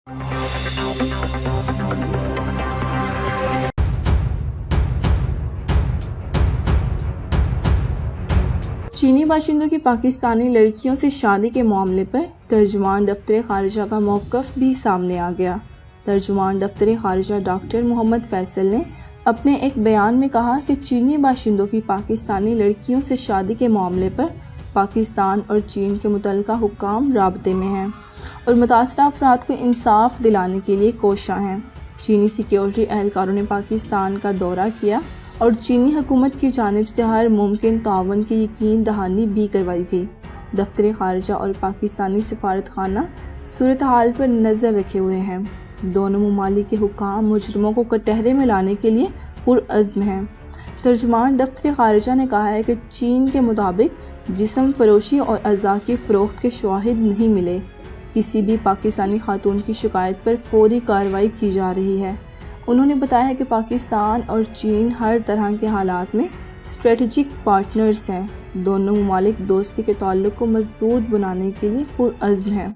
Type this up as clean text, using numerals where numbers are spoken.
چینی باشندوں کی پاکستانی لڑکیوں سے شادی کے معاملے پر ترجمان دفتر خارجہ کا موقف بھی سامنے آ گیا۔ ترجمان دفتر خارجہ ڈاکٹر محمد فیصل نے اپنے ایک بیان میں کہا کہ چینی باشندوں کی پاکستانی لڑکیوں سے شادی کے معاملے پر پاکستان اور چین کے متعلقہ حکام رابطے میں ہیں اور متاثرہ افراد کو انصاف دلانے کے لیے کوشاں ہیں۔ چینی سیکیورٹی اہلکاروں نے پاکستان کا دورہ کیا اور چینی حکومت کی جانب سے ہر ممکن تعاون کی یقین دہانی بھی کروائی گئی۔ دفتر خارجہ اور پاکستانی سفارت خانہ صورتحال پر نظر رکھے ہوئے ہیں۔ دونوں ممالک کے حکام مجرموں کو کٹہرے میں لانے کے لیے پرعزم ہیں۔ ترجمان دفتر خارجہ نے کہا ہے کہ چین کے مطابق جسم فروشی اور اعضاء کی فروخت کے شواہد نہیں ملے۔ کسی بھی پاکستانی خاتون کی شکایت پر فوری کارروائی کی جا رہی ہے۔ انہوں نے بتایا کہ پاکستان اور چین ہر طرح کے حالات میں اسٹریٹجک پارٹنرز ہیں۔ دونوں ممالک دوستی کے تعلق کو مضبوط بنانے کے لیے پرعزم ہیں۔